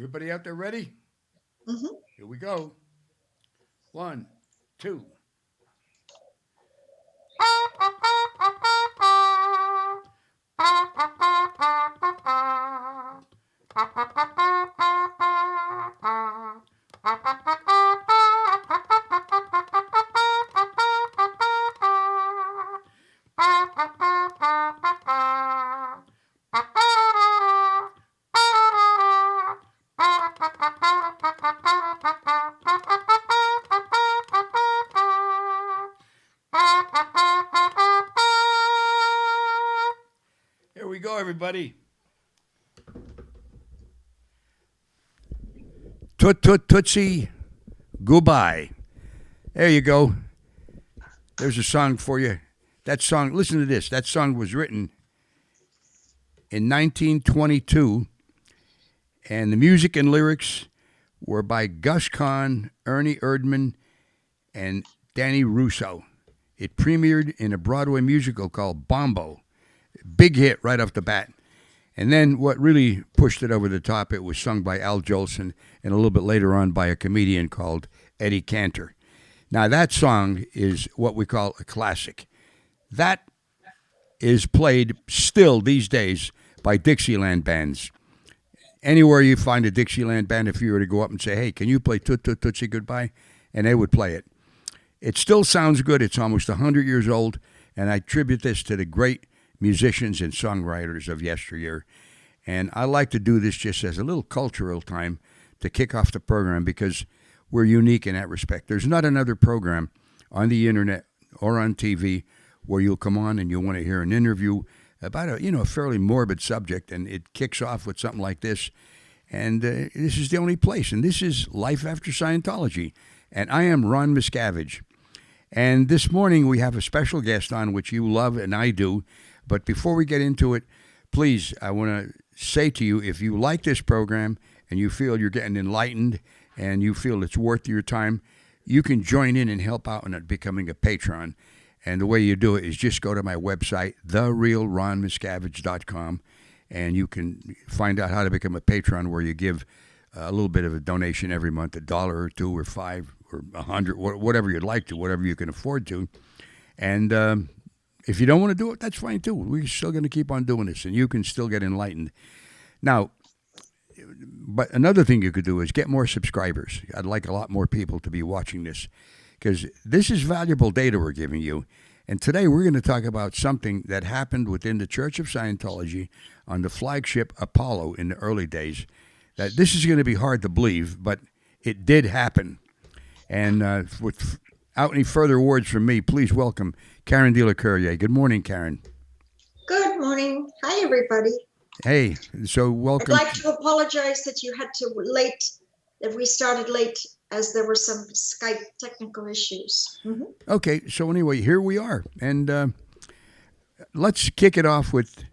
Everybody out there ready? Mm-hmm. Here we go. One, two. Here we go, everybody. Toot toot tootsie, goodbye. There you go. There's a song for you. That song, listen to this. That song was written in 1922, and the music and lyrics were by Gus Kahn, Ernie Erdman, and Danny Russo. It premiered in a Broadway musical called Bombo. Big hit right off the bat. And then what really pushed it over the top, it was sung by Al Jolson and a little bit later on by a comedian called Eddie Cantor. Now, that song is what we call a classic. That is played still these days by Dixieland bands. Anywhere you find a Dixieland band, if you were to go up and say, hey, can you play Toot Toot Tootsie Goodbye? And they would play it. It still sounds good. It's almost 100 years old, and I attribute this to the great musicians and songwriters of yesteryear. And I like to do this just as a little cultural time to kick off the program because we're unique in that respect. There's not another program on the internet or on TV where you'll come on and you'll want to hear an interview about a fairly morbid subject, and it kicks off with something like this. And this is the only place, and this is Life After Scientology. And I am Ron Miscavige. And this morning we have a special guest on, which you love and I do. But before we get into it, please, I want to say to you, if you like this program and you feel you're getting enlightened and you feel it's worth your time, you can join in and help out in it becoming a patron. And the way you do it is just go to my website, therealronmiscavige.com, and you can find out how to become a patron, where you give a little bit of a donation every month, $1 or $2 or $5 or $100, whatever you'd like to, whatever you can afford to. And if you don't want to do it, that's fine too. We're still going to keep on doing this, and you can still get enlightened. Now, but another thing you could do is get more subscribers. I'd like a lot more people to be watching this, because this is valuable data we're giving you. And today we're going to talk about something that happened within the Church of Scientology on the flagship Apollo in the early days. That this is going to be hard to believe, but it did happen. And without any further words from me, please welcome Karen de la Carriere. Good morning, Karen. Good morning. Hi, everybody. Hey, so welcome. I'd like to apologize that we started late, as there were some Skype technical issues. Mm-hmm. Okay, so anyway, here we are. And let's kick it off with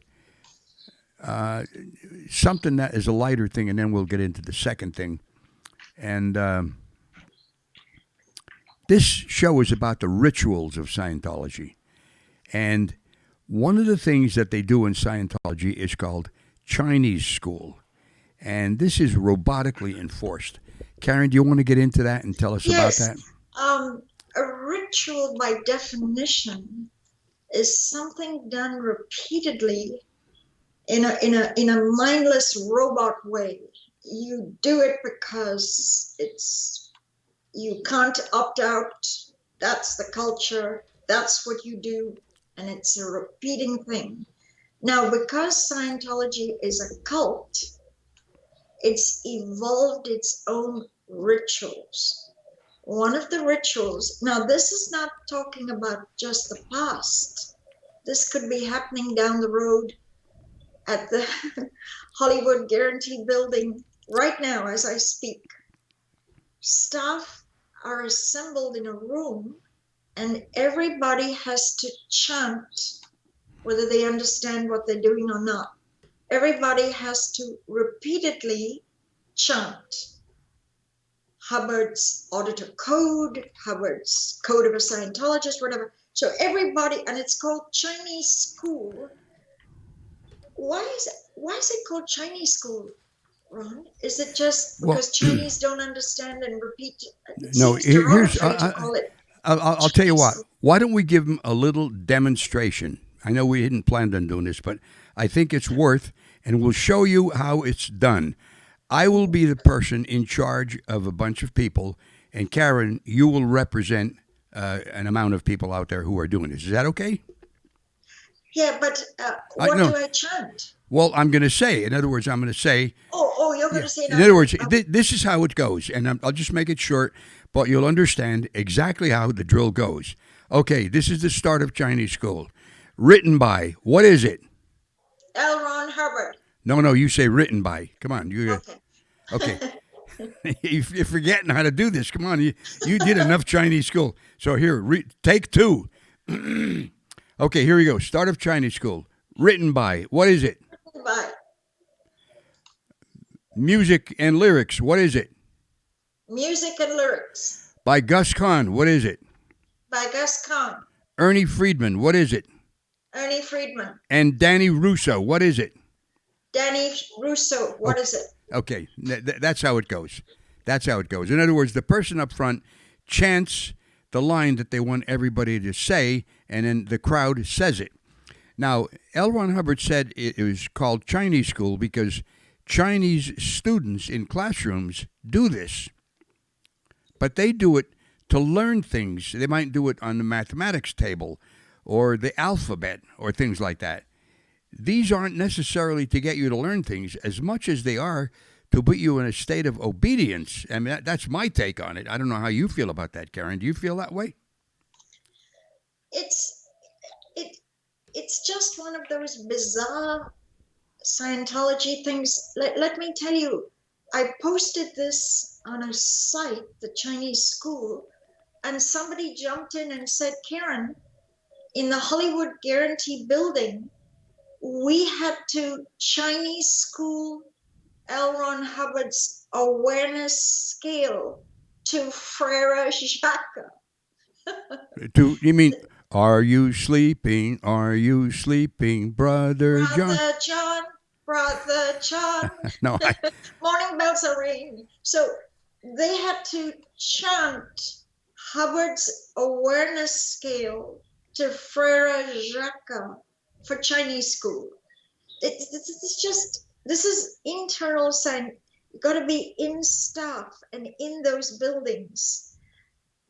something that is a lighter thing, and then we'll get into the second thing. And this show is about the rituals of Scientology. And one of the things that they do in Scientology is called Chinese school. And this is robotically enforced. Karen, do you want to get into that and tell us about that? A ritual, by definition, is something done repeatedly in a mindless robot way. You do it because you can't opt out. That's the culture. That's what you do. And it's a repeating thing. Now, because Scientology is a cult, it's evolved its own rituals. One of the rituals, now this is not talking about just the past. This could be happening down the road at the Hollywood Guarantee building right now as I speak. Staff are assembled in a room and everybody has to chant, whether they understand what they're doing or not. Everybody has to repeatedly chant Hubbard's Auditor Code, Hubbard's Code of a Scientologist, whatever. So everybody, and it's called Chinese school. Why is it called Chinese school? Ron? Is it just Well, because Chinese don't understand and repeat? It no. seems derogatory to call it I'll tell you Chinese what. school. Why don't we give them a little demonstration? I know we hadn't planned on doing this, but I think it's worth, and we'll show you how it's done. I will be the person in charge of a bunch of people, and Karen, you will represent an amount of people out there who are doing this. Is that okay? Yeah, but what No. do I chant? Well, I'm going to say. In other words, I'm going to say. Oh, you're going Yeah. to say In other words, okay. this is how it goes, and I'll just make it short, but you'll understand exactly how the drill goes. Okay, this is the start of Chinese school. Written by, what is it? L. Ron Hubbard. No, you say written by. Come on, you. Okay. Okay, you're forgetting how to do this. Come on, you did enough Chinese school. So here, take two. Okay, here we go. Start of Chinese school. Written by, what is it? By Music and lyrics, what is it? music and lyrics. By Gus Kahn, what is it? By Gus Kahn. Ernie Friedman, what is it? Ernie Friedman. And Danny Russo, what is it? Danny Russo, what is it? Okay, that's how it goes. That's how it goes. In other words, the person up front chants the line that they want everybody to say, and then the crowd says it. Now, L. Ron Hubbard said it was called Chinese school because Chinese students in classrooms do this, but they do it to learn things. They might do it on the mathematics table or the alphabet or things like that. These aren't necessarily to get you to learn things as much as they are to put you in a state of obedience. I mean, that's my take on it. I don't know how you feel about that, Karen. Do you feel that way? It's just one of those bizarre Scientology things. Let me tell you, I posted this on a site, the Chinese school, and somebody jumped in and said, Karen, in the Hollywood Guarantee building, we had to Chinese school L. Ron Hubbard's awareness scale to Frere Jacques. You mean, are you sleeping? Are you sleeping, Brother John? Brother John, Brother John. No, Morning bells are ringing. So they had to chant Hubbard's awareness scale to Frere Jacques for Chinese school. This is internal science. You've got to be in staff and in those buildings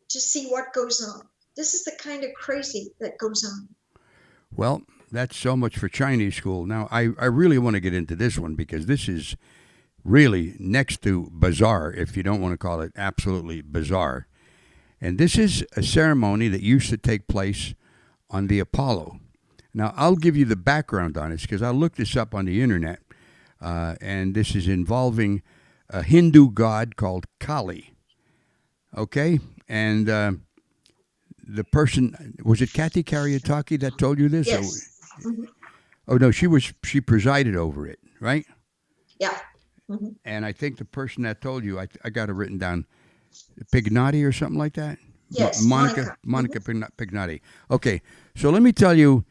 to see what goes on. This is the kind of crazy that goes on. Well, that's so much for Chinese school. Now, I really want to get into this one because this is really next to bizarre, if you don't want to call it absolutely bizarre. And this is a ceremony that used to take place on the Apollo. Now, I'll give you the background on this because I looked this up on the internet, and this is involving a Hindu god called Kali. Okay? And the person, was it Kathy Carriere that told you this? Yes. Mm-hmm. Oh, no, she presided over it, right? Yeah. Mm-hmm. And I think the person that told you, I got it written down, Pignotti or something like that? Yes, Monica Mm-hmm. Pignotti. Okay, so let me tell you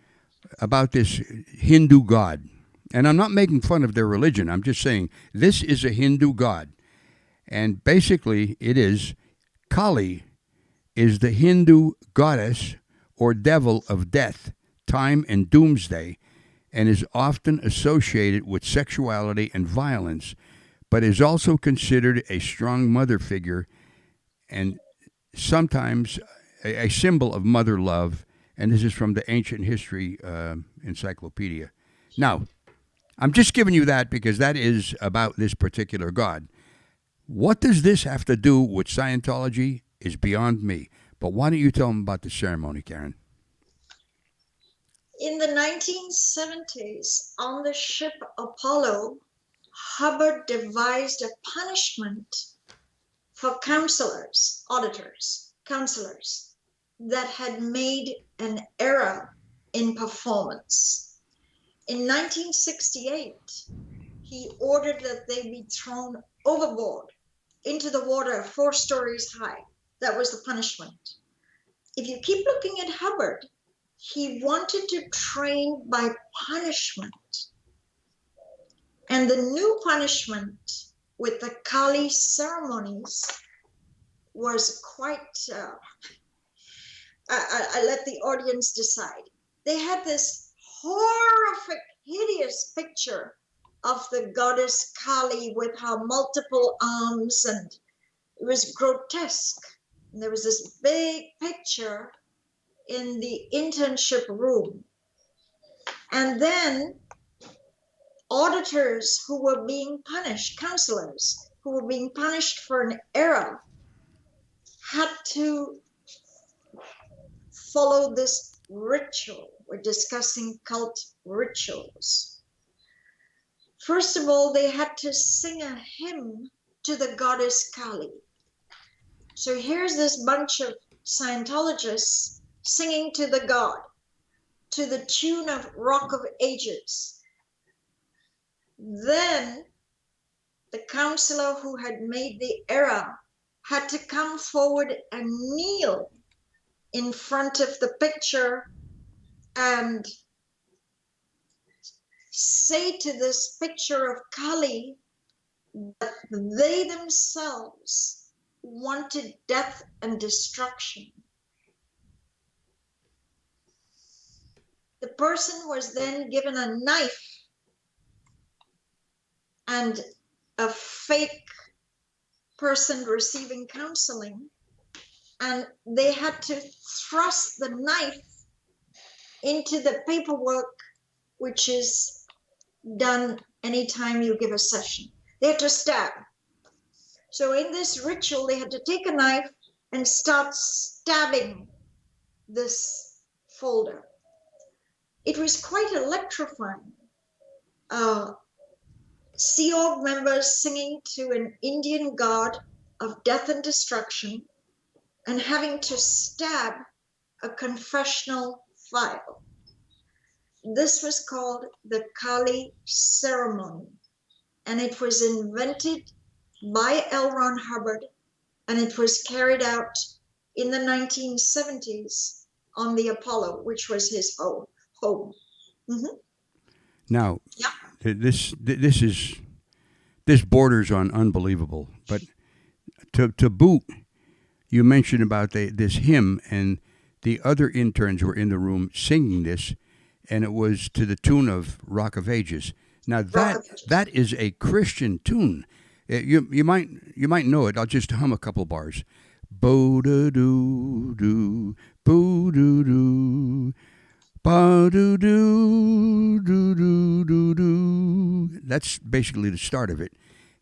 about this Hindu god. And I'm not making fun of their religion. I'm just saying this is a Hindu god. And basically, it is Kali is the Hindu goddess or devil of death, time, and doomsday, and is often associated with sexuality and violence, but is also considered a strong mother figure and sometimes a symbol of mother love. And this is from the Ancient History Encyclopedia. Now, I'm just giving you that because that is about this particular god. What does this have to do with Scientology is beyond me. But why don't you tell them about the ceremony, Karen? In the 1970s, on the ship Apollo, Hubbard devised a punishment for auditors, counselors that had made an error in performance. In 1968, he ordered that they be thrown overboard into the water 4 stories high. That was the punishment. If you keep looking at Hubbard, he wanted to train by punishment. And the new punishment with the Kali ceremonies was quite, I let the audience decide. They had this horrific, hideous picture of the goddess Kali with her multiple arms, and it was grotesque. And there was this big picture in the internship room. And then auditors who were being punished, counselors who were being punished for an error, had to follow this ritual. We're discussing cult rituals. First of all, they had to sing a hymn to the goddess Kali. So here's this bunch of Scientologists singing to the god to the tune of Rock of Ages. Then the counselor who had made the error had to come forward and kneel in front of the picture and say to this picture of Kali that they themselves wanted death and destruction. The person was then given a knife and a fake person receiving counseling, and they had to thrust the knife into the paperwork, which is done anytime you give a session. They had to stab. So in this ritual, they had to take a knife and start stabbing this folder. It was quite electrifying. Sea Org members singing to an Indian god of death and destruction and having to stab a confessional file. This was called the Kali ceremony, and it was invented by L. Ron Hubbard, and it was carried out in the 1970s on the Apollo, which was his home. Mm-hmm. Now, Yeah. this borders on unbelievable. But to boot, you mentioned about this hymn, and the other interns were in the room singing this, and it was to the tune of Rock of Ages. Now that is a Christian tune. You might know it. I'll just hum a couple bars. Bo do do do, bo do do. Ba do do do do do do. That's basically the start of it,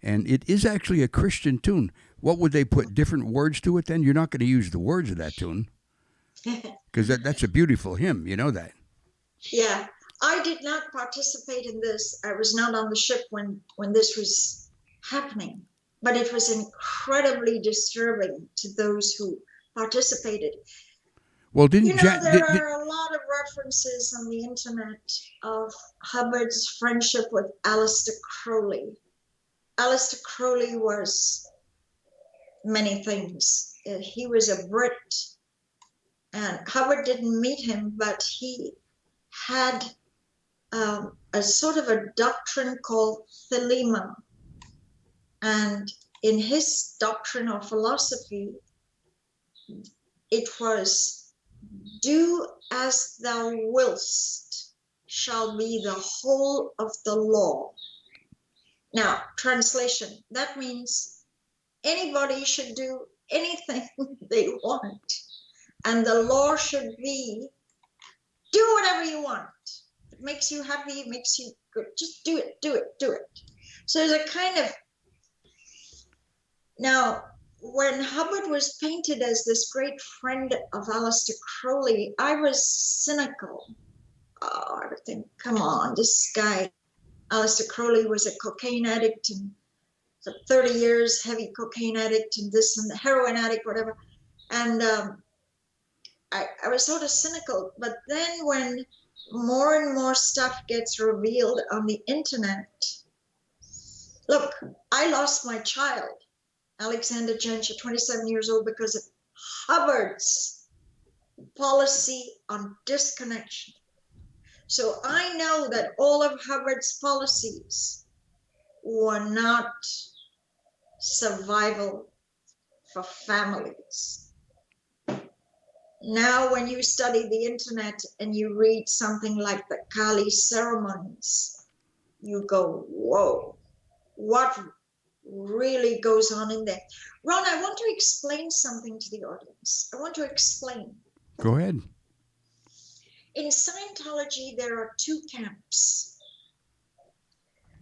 and it is actually a Christian tune. What would they put different words to it? Then you're not going to use the words of that tune because that's a beautiful hymn. You know that. Yeah, I did not participate in this. I was not on the ship when this was happening, but it was incredibly disturbing to those who participated. Well, didn't there are a lot of references on the internet of Hubbard's friendship with Aleister Crowley. Aleister Crowley was many things. He was a Brit, and Hubbard didn't meet him, but he had a sort of a doctrine called Thelema. And in his doctrine or philosophy, it was, do as thou willst shall be the whole of the law. Now, translation, that means anybody should do anything they want. And the law should be, do whatever you want. If it makes you happy, it makes you good. Just do it, do it, do it. So there's a kind of, now, when Hubbard was painted as this great friend of Aleister Crowley, I was cynical. I would think, come on, this guy, Aleister Crowley, was a cocaine addict and for 30 years, heavy cocaine addict and this and the heroin addict, whatever. And I was sort of cynical. But then when more and more stuff gets revealed on the internet, look, I lost my child, Alexander Genscher, 27 years old, because of Hubbard's policy on disconnection. So I know that all of Hubbard's policies were not survival for families. Now, when you study the internet and you read something like the Kali ceremonies, you go, whoa, what really goes on in there? Ron, I want to explain something to the audience. I want to explain. Go ahead. In Scientology, there are two camps.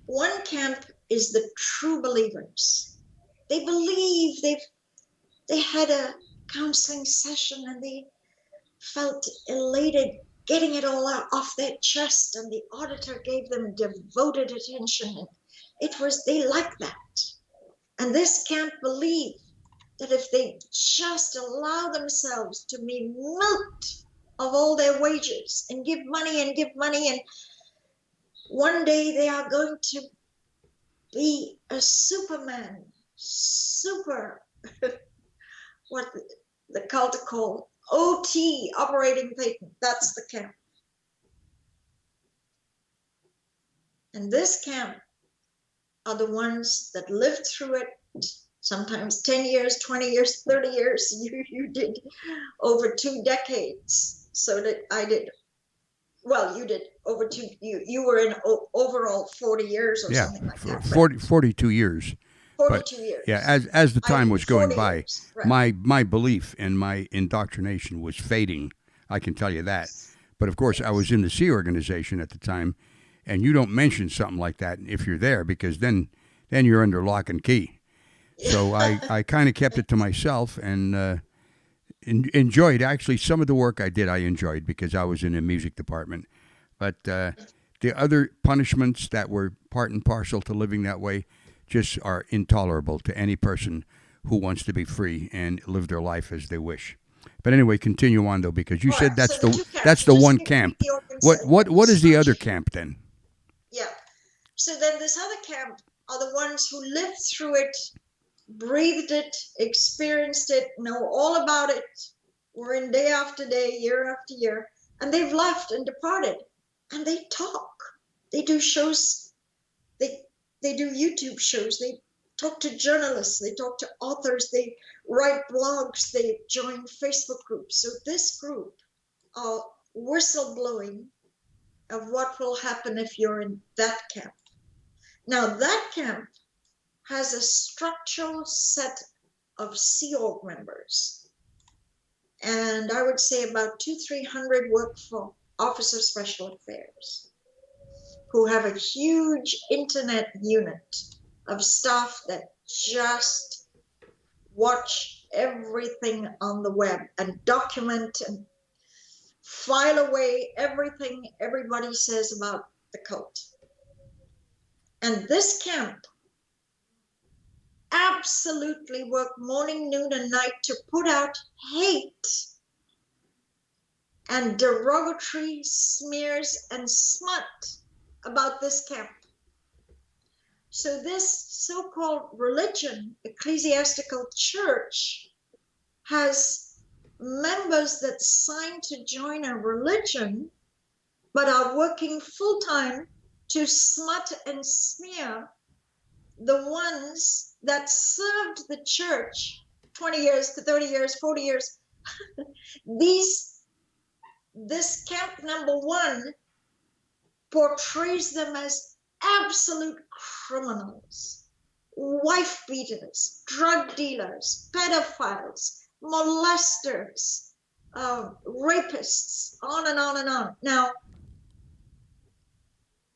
One camp is the true believers. They believe they had a counseling session and they felt elated getting it all out off their chest, and the auditor gave them devoted attention, and they liked that. And this camp believed that if they just allow themselves to be milked of all their wages and give money, and one day they are going to be a superman, what the cult called OT, operating patent. That's the camp. And this camp are the ones that lived through it, sometimes 10 years, 20 years, 30 years. You did over 2 decades. So that I did. Well, you did over 2. You were in overall 40 years or something like that. 42 years. 42 years. Yeah, as the time was going by, years, right. my belief and my indoctrination was fading. I can tell you that. But of course, I was in the Sea Organization at the time, and you don't mention something like that if you're there, because then you're under lock and key. So I kind of kept it to myself and enjoyed, actually, some of the work I did. I enjoyed because I was in the music department. But the other punishments that were part and parcel to living that way just are intolerable to any person who wants to be free and live their life as they wish. But anyway, continue on though, because you said that's the one camp. What is the other camp then? Yeah. So then this other camp are the ones who lived through it, breathed it, experienced it, know all about it, were in day after day, year after year, and they've left and departed. And they talk. They do shows. They do YouTube shows. They talk to journalists. They talk to authors. They write blogs. They join Facebook groups. So this group are whistleblowing of what will happen if you're in that camp. Now, that camp has a structural set of Sea Org members. And I would say about 200-300 work for Office of Special Affairs, who have a huge internet unit of staff that just watch everything on the web and document and file away everything everybody says about the cult. And this camp absolutely work morning, noon, and night to put out hate and derogatory smears and smut about this camp. So this so-called religion, ecclesiastical church, has members that sign to join a religion, but are working full-time to smut and smear the ones that served the church 20 years to 30 years, 40 years. This camp number one portrays them as absolute criminals, wife beaters, drug dealers, pedophiles, molesters, rapists, on and on and on. Now,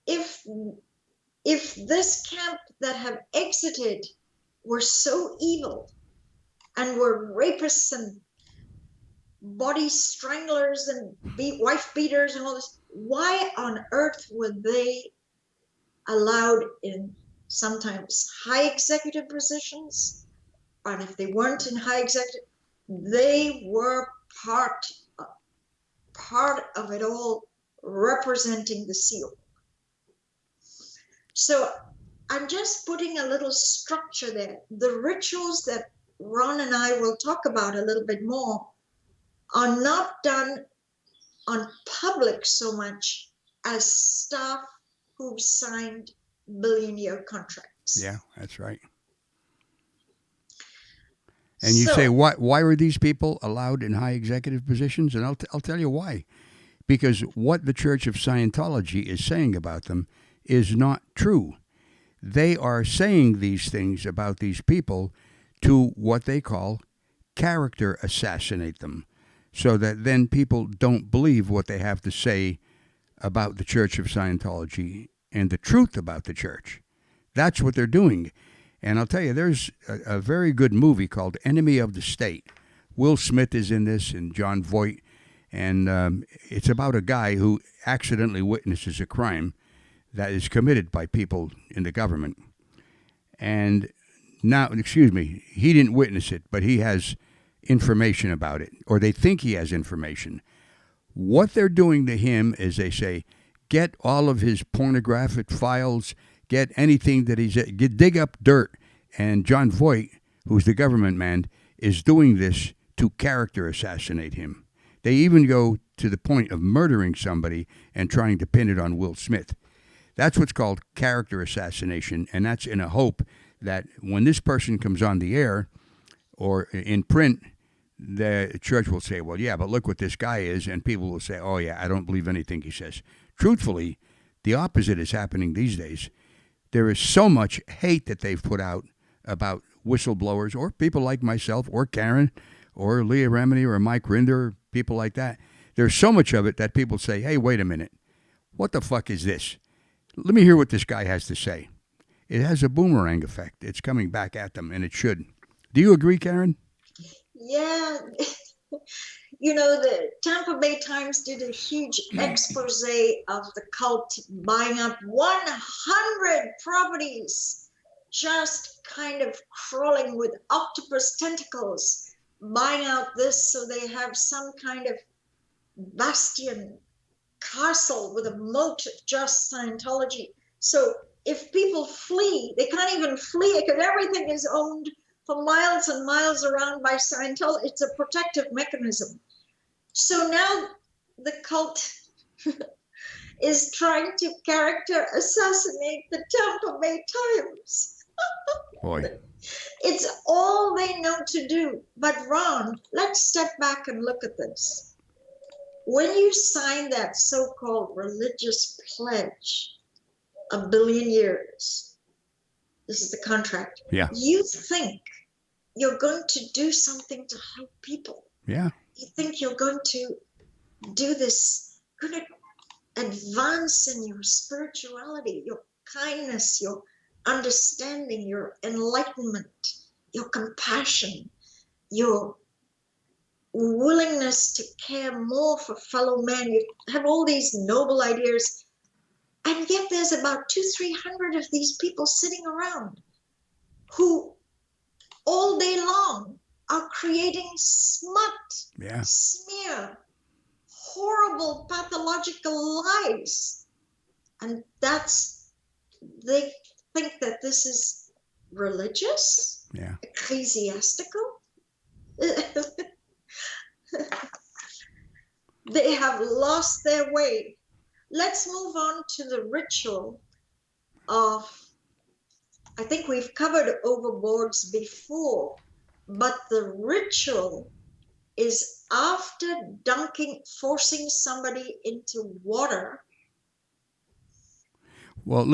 if this camp that have exited were so evil and were rapists and body stranglers and wife beaters and all this, why on earth were they allowed in sometimes high executive positions? And if they weren't in high executive, they were part of it all, representing the seal. So I'm just putting a little structure there. The rituals that Ron and I will talk about a little bit more are not done on public so much as staff who've signed billion-year contracts. Yeah, that's right. And you say, So, why were these people allowed in high executive positions? And I'll tell you why. Because what the Church of Scientology is saying about them is not true. They are saying these things about these people to what they call character assassinate them, so that then people don't believe what they have to say about the Church of Scientology and the truth about the church. That's what they're doing. And I'll tell you, there's a very good movie called Enemy of the State. Will Smith is in this, and John Voight. And it's about a guy who accidentally witnesses a crime that is committed by people in the government. And now, excuse me, he didn't witness it, but he has information about it, or they think he has information. What they're doing to him is they say, get all of his pornographic files, get anything that dig up dirt. And John Voight, who's the government man, is doing this to character assassinate him. They even go to the point of murdering somebody and trying to pin it on Will Smith. That's what's called character assassination, and that's in a hope that when this person comes on the air or in print, the church will say, well, yeah, but look what this guy is, and people will say, oh, yeah, I don't believe anything he says. Truthfully, the opposite is happening these days. There is so much hate that they've put out about whistleblowers or people like myself or Karen or Leah Remini or Mike Rinder, people like that. There's so much of it that people say, hey, wait a minute. What the fuck is this? Let me hear what this guy has to say. It has a boomerang effect. It's coming back at them, and it should. Do you agree, Karen? yeah, the Tampa Bay Times did a huge expose of the cult buying up 100 properties, just kind of crawling with octopus tentacles, buying out this so they have some kind of bastion castle with a moat of just Scientology. So if people flee, they can't even flee because everything is owned for miles and miles around by Scientology. It's a protective mechanism. So now the cult is trying to character assassinate the Tampa Bay Times. Boy. It's all they know to do. But Ron, let's step back and look at this. When you sign that so-called religious pledge, 1 billion years, this is the contract. Yeah. You think you're going to do something to help people. Yeah. You think you're going to do this, going to advance in your spirituality, your kindness, your understanding, your enlightenment, your compassion, your willingness to care more for fellow men. You have all these noble ideas, and yet there's about 200-300 of these people sitting around who all day long are creating smut, smear, horrible pathological lies. And they think that this is religious, ecclesiastical. They have lost their way. Let's move on to the ritual of, I think we've covered overboards before, but the ritual is after forcing somebody into water. Well,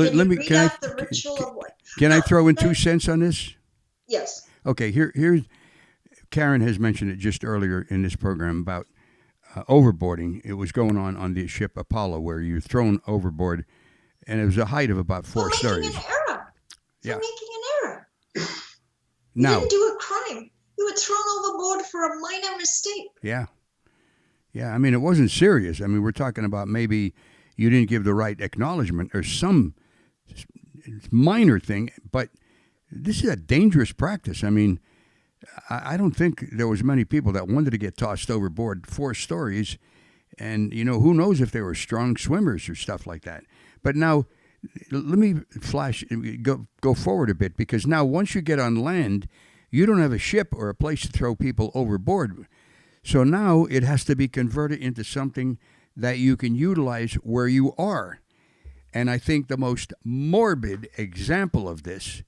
can I throw in 2 cents on this? Yes. Okay, here's Karen has mentioned it just earlier in this program about overboarding. It was going on the ship Apollo, where you're thrown overboard, and it was a height of about 4 stories. Making an error. Yeah. For making an error. You didn't do a crime. You were thrown overboard for a minor mistake. Yeah. Yeah, I mean, it wasn't serious. I mean, we're talking about maybe you didn't give the right acknowledgement or some minor thing, but this is a dangerous practice. I mean, I don't think there was many people that wanted to get tossed overboard 4 stories, and, who knows if they were strong swimmers or stuff like that. But now, let me go forward a bit, because now once you get on land, you don't have a ship or a place to throw people overboard. So now it has to be converted into something that you can utilize where you are. And I think the most morbid example of this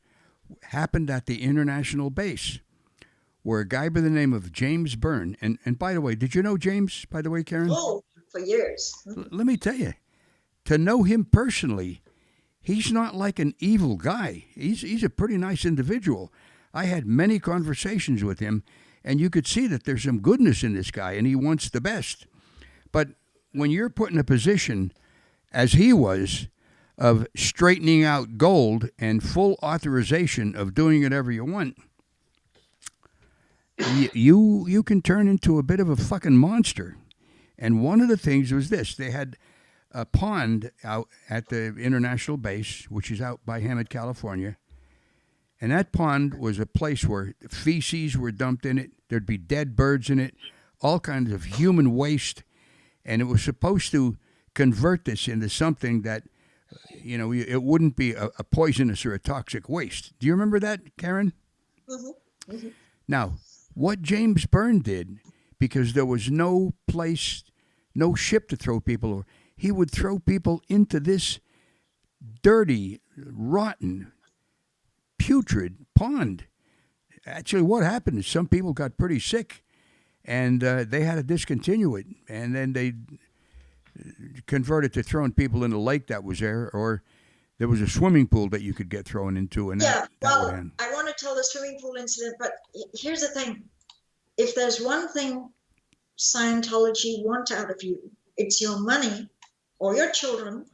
happened at the international base, where a guy by the name of James Byrne, and by the way, did you know James, by the way, Karen? Oh, for years. Let me tell you, to know him personally, he's not like an evil guy. He's a pretty nice individual. I had many conversations with him, and you could see that there's some goodness in this guy, and he wants the best. But when you're put in a position, as he was, of straightening out gold and full authorization of doing whatever you want, you can turn into a bit of a fucking monster. And one of the things was this: they had a pond out at the international base, which is out by Hammond, California. And that pond was a place where feces were dumped in it. There'd be dead birds in it, all kinds of human waste. And it was supposed to convert this into something that, it wouldn't be a poisonous or a toxic waste. Do you remember that, Karen? Mm-hmm. Mm-hmm. Now, what James Byrne did, because there was no place, no ship to throw people over, he would throw people into this dirty, rotten, putrid pond. Actually, what happened is some people got pretty sick, and they had to discontinue it, and then they converted to throwing people in the lake that was there, or there was a swimming pool that you could get thrown into, and yeah, that would end. I want to tell the swimming pool incident, but here's the thing. If there's one thing Scientology want out of you, it's your money or your children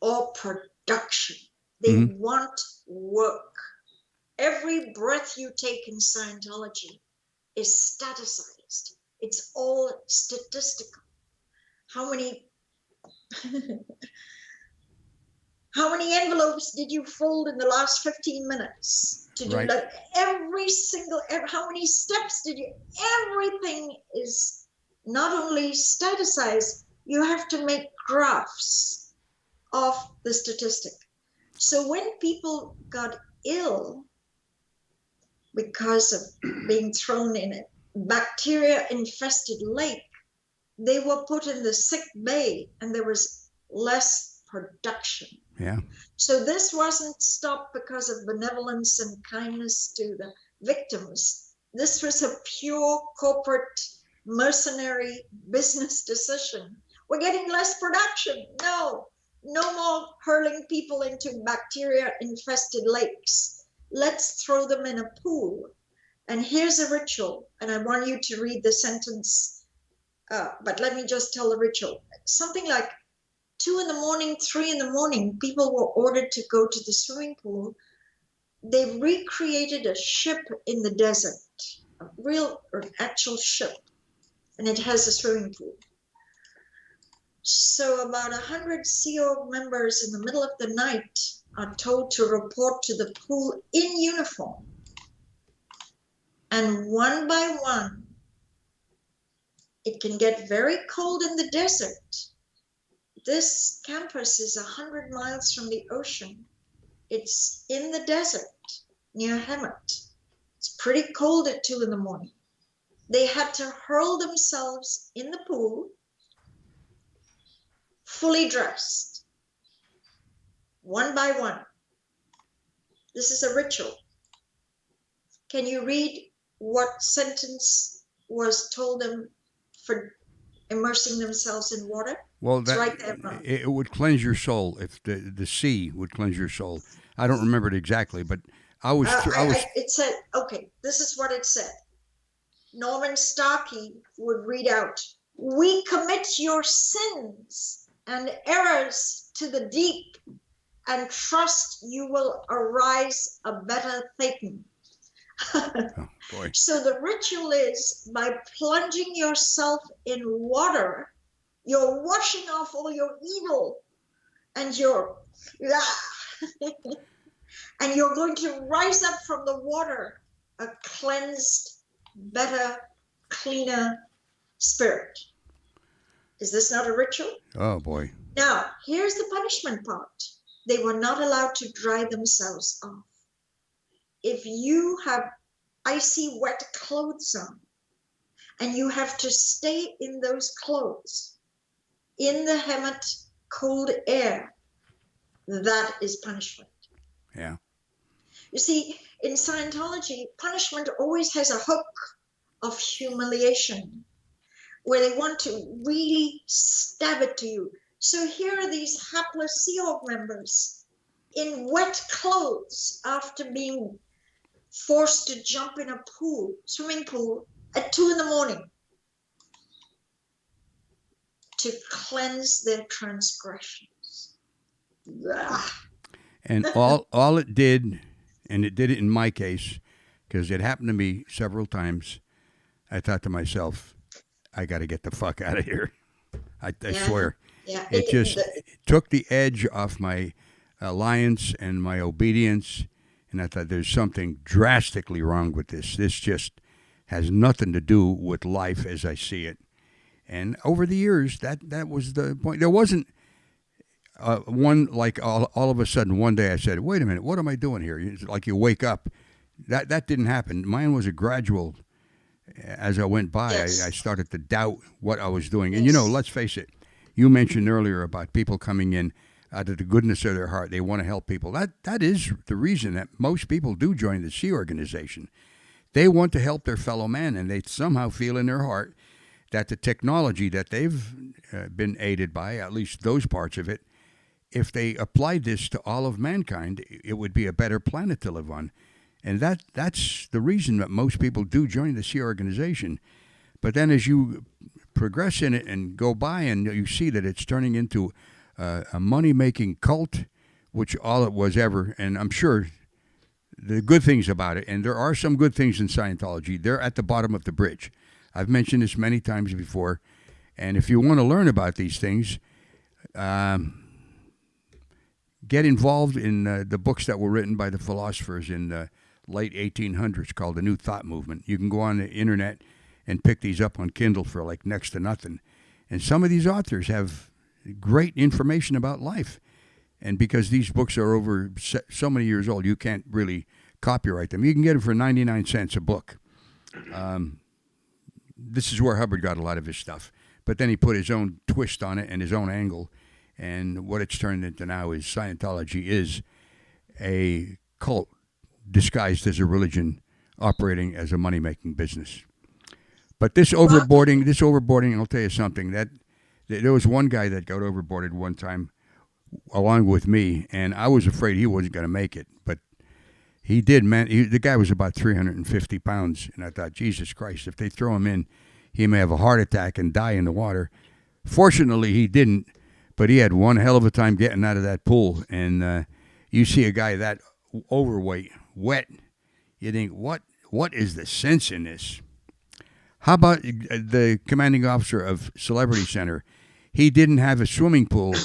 or production. They want work. Every breath you take in Scientology is staticized. It's all statistical. How many envelopes did you fold in the last 15 minutes to do Right. that? How many steps did you? Everything is not only staticized, you have to make graphs of the statistic. So when people got ill because of being thrown in a bacteria-infested lake, they were put in the sick bay and there was less production. Yeah. So this wasn't stopped because of benevolence and kindness to the victims. This was a pure corporate mercenary business decision. We're getting less production. No more hurling people into bacteria-infested lakes. Let's throw them in a pool. And here's a ritual, and I want you to read the sentence, but let me just tell the ritual. Something like 2 in the morning, 3 in the morning, people were ordered to go to the swimming pool. They recreated a ship in the desert, an actual ship, and it has a swimming pool. So about 100 Sea Org members in the middle of the night are told to report to the pool in uniform. And one by one, it can get very cold in the desert. This campus is 100 miles from the ocean. It's in the desert near Hemet. It's pretty cold at 2 in the morning. They had to hurl themselves in the pool, fully dressed, one by one. This is a ritual. Can you read what sentence was told them for immersing themselves in water? Well, It's right there, Ron. it would cleanse your soul if the sea would cleanse your soul. I don't remember it exactly, but It said, okay, this is what it said. Norman Starkey would read out, "We commit your sins and errors to the deep and trust you will arise a better Thetan." Oh, boy. So the ritual is by plunging yourself in water, you're washing off all your evil and and you're going to rise up from the water a cleansed, better, cleaner spirit. Is this not a ritual? Oh, boy. Now, here's the punishment part. They were not allowed to dry themselves off. If you have icy, wet clothes on, and you have to stay in those clothes, in the Hemet cold air, that is punishment. Yeah. You see, in Scientology, punishment always has a hook of humiliation, where they want to really stab it to you. So here are these hapless Sea Org members in wet clothes after being forced to jump in a pool, swimming pool, at 2 a.m. to cleanse their transgressions. Ugh. And all it did, and it did it in my case, because it happened to me several times, I thought to myself, I got to get the fuck out of here. I Yeah, swear. yeah. It just it took the edge off my alliance and my obedience. And I thought there's something drastically wrong with this. This just has nothing to do with life as I see it. And over the years, that was the point. There wasn't one, like all of a sudden one day I said, wait a minute, what am I doing here? It's like you wake up. That didn't happen. Mine was a gradual. As I went by, Yes. I started to doubt what I was doing. Yes. And, let's face it, you mentioned earlier about people coming in out of the goodness of their heart. They want to help people. That is the reason that most people do join the Sea organization. They want to help their fellow man, and they somehow feel in their heart that the technology that they've been aided by, at least those parts of it, if they applied this to all of mankind, it would be a better planet to live on. And that's the reason that most people do join the Sea organization. But then as you progress in it and go by and you see that it's turning into a money-making cult, which all it was ever, and I'm sure the good things about it, and there are some good things in Scientology, they're at the bottom of the bridge. I've mentioned this many times before, and if you want to learn about these things, get involved in the books that were written by the philosophers in the late 1800s called the New Thought Movement. You can go on the internet and pick these up on Kindle for like next to nothing. And some of these authors have great information about life. And because these books are over so many years old, you can't really copyright them. You can get them for 99 cents a book. This is where Hubbard got a lot of his stuff. But then he put his own twist on it and his own angle. And what it's turned into now is Scientology is a cult disguised as a religion operating as a money-making business. But this overboarding, I'll tell you something, that there was one guy that got overboarded one time along with me, and I was afraid he wasn't going to make it. But he did, man. The guy was about 350 pounds, and I thought, Jesus Christ, if they throw him in, he may have a heart attack and die in the water. Fortunately, he didn't, but he had one hell of a time getting out of that pool. And you see a guy that overweight, wet, you think, what is the sense in this? How about the commanding officer of Celebrity Center? He didn't have a swimming pool,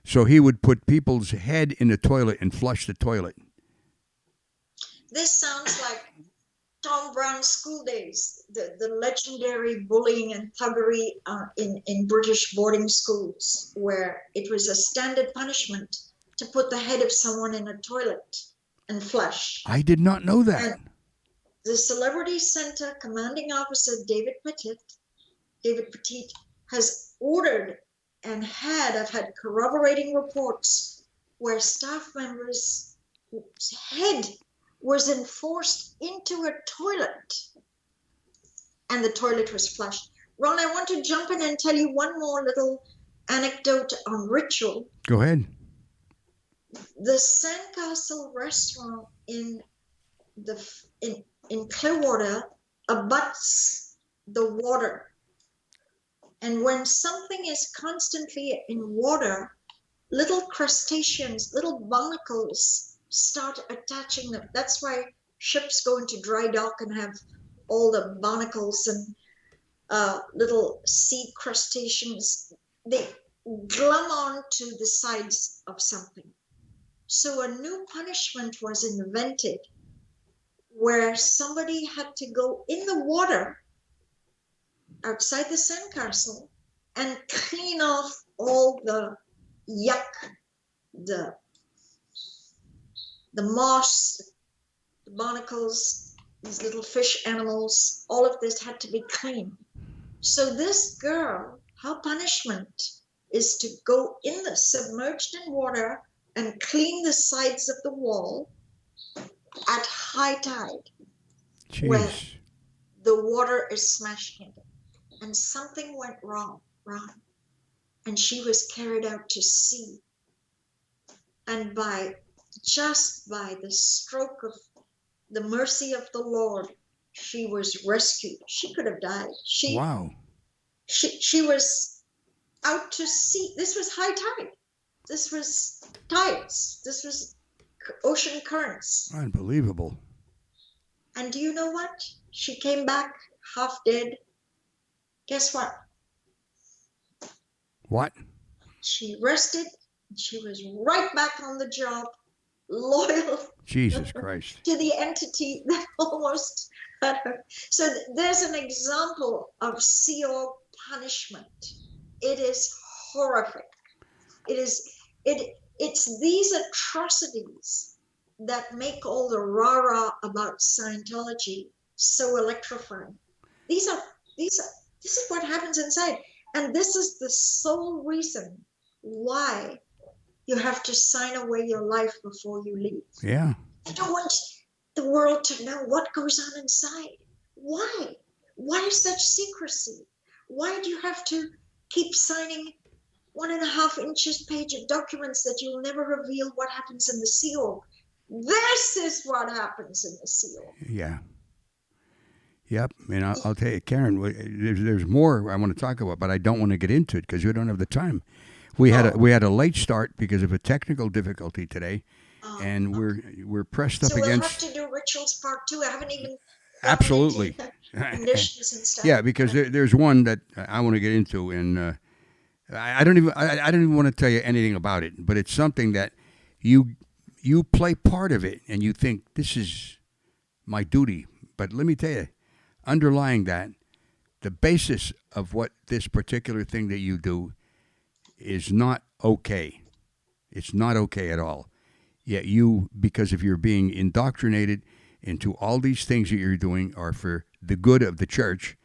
so he would put people's head in the toilet and flush the toilet. This sounds like Tom Brown's school days, the legendary bullying and thuggery in British boarding schools, where it was a standard punishment to put the head of someone in a toilet and flush. I did not know that. And the Celebrity Center commanding officer, David Petit, has ordered and I've had corroborating reports where staff members' head was enforced into a toilet and the toilet was flushed. Ron, I want to jump in and tell you one more little anecdote on ritual. Go ahead. The Sandcastle restaurant in Clearwater abuts the water. And when something is constantly in water, little crustaceans, little barnacles start attaching them. That's why ships go into dry dock and have all the barnacles and little sea crustaceans. They glom on to the sides of something. So a new punishment was invented where somebody had to go in the water outside the sandcastle and clean off all the yuck, the moss, the barnacles, these little fish animals, all of this had to be clean. So this girl, her punishment is to go in the submerged in water and clean the sides of the wall at high tide where Jeez. the water is smashing it. And something went wrong, and she was carried out to sea. And just by the stroke of the mercy of the Lord, she was rescued. She could have died. Wow. She was out to sea. This was high tide. This was tides. This was ocean currents. Unbelievable. And do you know what? She came back half dead. Guess what? What? She rested. She was right back on the job, loyal Jesus Christ. to the entity that almost had her. So there's an example of Sea Org punishment. It is horrific. It's these atrocities that make all the rah-rah about Scientology so electrifying. This is what happens inside. And this is the sole reason why you have to sign away your life before you leave. Yeah. You don't want the world to know what goes on inside. Why? Why such secrecy? Why do you have to keep signing 1.5 inches page of documents that you'll never reveal what happens in the Sea Org? This is what happens in the Sea Org. Yeah. Yep. And I'll tell you, Karen, there's more I want to talk about, but I don't want to get into it because we don't have the time. We had a late start because of a technical difficulty today, and we're pressed up so we'll against. have to do rituals part 2. I haven't even Absolutely. conditions and stuff. Yeah, because there's one that I want to get into, and I don't even want to tell you anything about it, but it's something that you play part of it, and you think this is my duty. But let me tell you, underlying that, the basis of what this particular thing that you do is not okay. It's not okay at all. Yet you, because if you're being indoctrinated into all these things that you're doing are for the good of the church,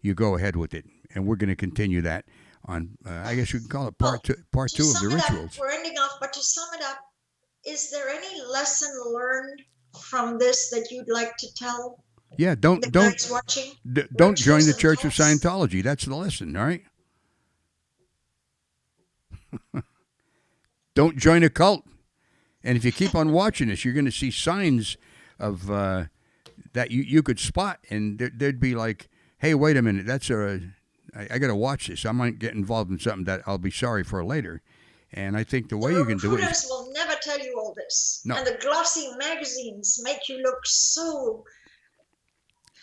you go ahead with it. And we're going to continue that on, I guess you can call it part two of the rituals. We're ending off, but to sum it up, is there any lesson learned from this that you'd like to tell? Yeah, don't join the Church of Scientology. That's the lesson, all right? Don't join a cult. And if you keep on watching this, you're going to see signs of that you could spot, and there'd be like, hey, wait a minute, I got to watch this. I might get involved in something that I'll be sorry for later. And I think the way you can do it is... Recruiters will never tell you all this. No. And the glossy magazines make you look so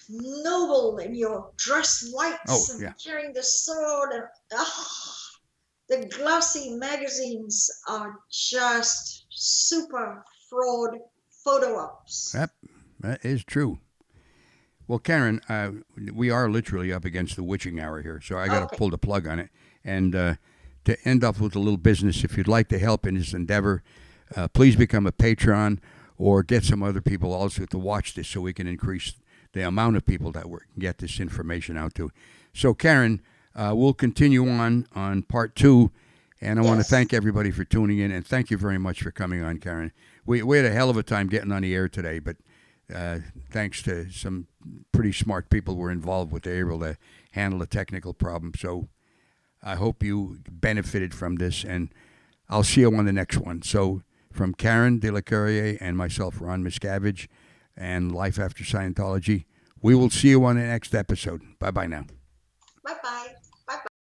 noble in your dress whites and carrying the sword. And the glossy magazines are just super fraud photo ops. Yep, that is true. Well, Karen, we are literally up against the witching hour here, so I got to pull the plug on it. And to end up with a little business, if you'd like to help in this endeavor, please become a patron or get some other people also to watch this so we can increase the amount of people that we can get this information out to. So, Karen, we'll continue on part 2, and I want to thank everybody for tuning in, and thank you very much for coming on, Karen. We had a hell of a time getting on the air today, but thanks to some pretty smart people who were involved with it, able to handle a technical problem. So I hope you benefited from this, and I'll see you on the next one. So from Karen de la Carriere and myself, Ron Miscavige, and Life After Scientology, we will see you on the next episode. Bye-bye now. Bye-bye.